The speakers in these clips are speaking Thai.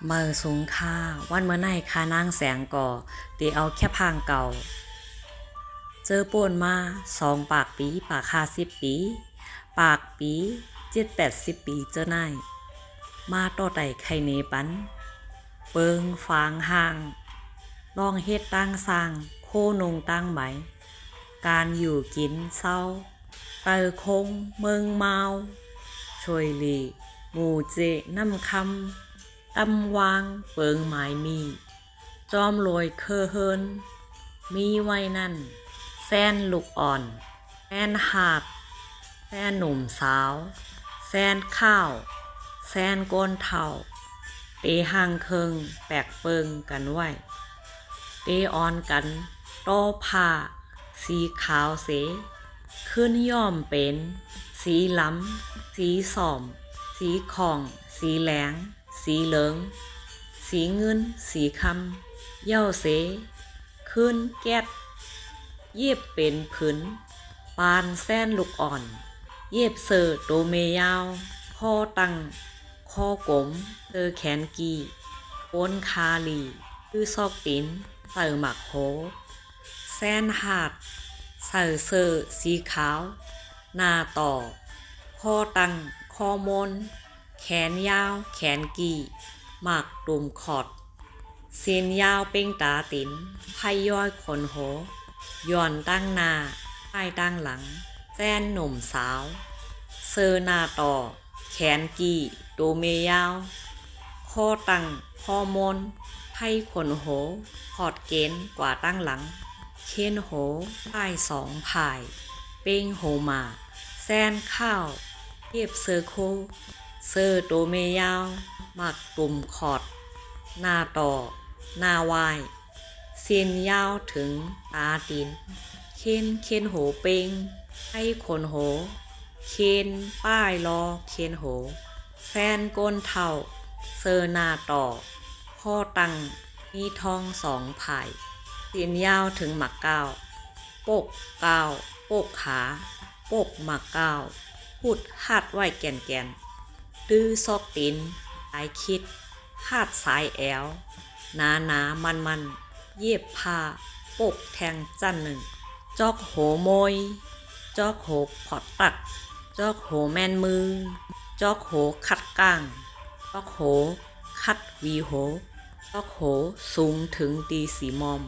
เมื่อสูงค่าวันเมื่อไหนค่านางแสงก่อตีเอาแค่พางเก่าเจอป่นมา2 ปากปีปาก50 ปีปากปี7-80 ปีเจอนายมาต่อไต่ไข่เนปันเปิงฟางห่างลองเฮ็ดตั้งสร้างโคนงตั้งไหมการอยู่กินเศร้าเตอคงเมืองเมาช่วยหลีหมู่เจน้ำคำตำวางเปิงหมายมีจอมรวยเคอเฮินมีไว้นั่นแฟนลูกอ่อนแฟนหาดแฟนหนุ่มสาวแฟนข้าวแฟนก้นเท่าเตห่างเคิงแปลกเปิงกันไว้เตออนกันโตผ้าสีขาวเสขึ้นย่อมเป็นสีล้ำสีส่อมสีของสีแหลงสีเหลืองสีเงินสีคำเย้าเสขึ้นแก๊ดเย็บเป็นผืนปานแส้นลูกอ่อนเย็บเสือโตเมยาวข้อตั้งข้อกลมเตอแขนกีป้นคาลีคือซอกตินใส่หมักโหแส้นหาดใส่เสื้อสีขาวหน้าต่อข้อตั้งข้อมนแขนยาวแขนกีหมักตุ่มขอดเส้นยาวเป้งตาตินไพ่ย้อยขนโหย่อนตั้งหน้าใต้ตั้งหลังแส้นหนุ่มสาวเสื้อหน้าต่อแขนกีโตเมยาวข้อตั้งข้อมนไพ่ขนโหขอดเกณฑ์กว่าตั้งหลังเค้นโหใต้2 ผายเป้งโหมาแซนข้าวเทียบเซอร์โคเซอร์โตเมยาวหมักตุ่มขอดหน้าต่อหน้าวายเส้นยาวถึงตาตีนเค้นโหเป้งให้ขนโหเค้นป้ายรอเค้นโหแซนก้นเท่าเซอร์หน้าต่อข้อตั้งมีทอง2 ผายเส้นยาวถึงหมักก้าวปกก้าวปกขาปกหมักก้าวพุดหัดไว้แก่นตื้อซอกตีนสายคิดหัดสายแอวหนามันเย็บผ้าปกแทงจันหนึ่งจอกโหโมยจอกโหพอดตักจอกโหแม่นมือจอกโหคัดก้างจอกโหคัดวีโหจอกโหสูงถึงตีสีมอม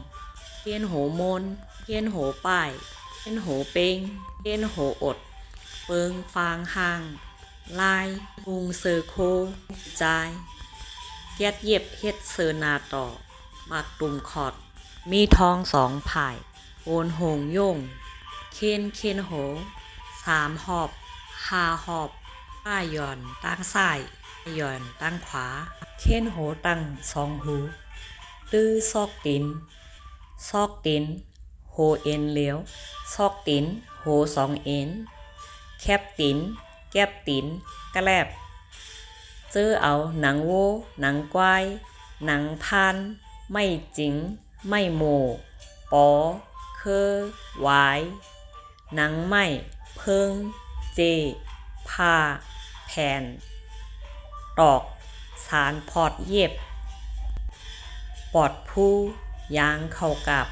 เทียนโหมนเทียนโหป้ายเทียนโหเป้งเทียนโหอดเปิงฟางห่างลายมุงเซอร์โคจายแก๊ดเย็บเฮ็ดเซอร์นาต่อหมักตุ่มขอดมีทอง2 ผายโอนหงโย่งเคนโห3 หอบ5 หอบป้ายย่อนตั้งซ้ายย่อนตั้งขวาเคนโหตั้ง2 หูตื้อซอกตินโหเอ็นเหลียวซอกตินโห2 เอ็นแคบตินแก็บตินกระแลบเจอเอาหนังโวหนังควายหนังพานไม่จริงไม่โมปอเคอหวายหนังไม้เพิงเจผ้าแผ่นตอกสารพอดเย็บปอดผู้ยางเข้ากับ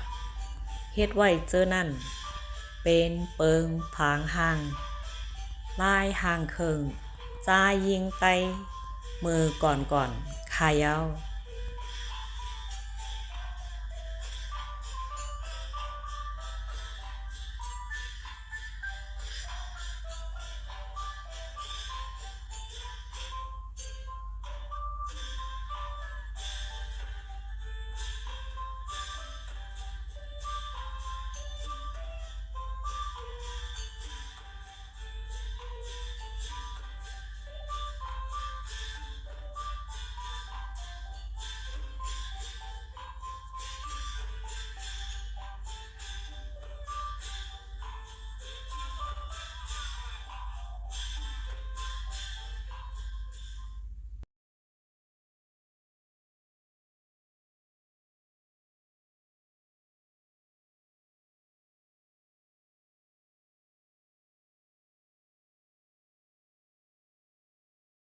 เฮ็ดไว้เจอนั่นเป็นเปิงพางห่างลายห่างเคิงจ้ายิงไตมือก่อนขายาว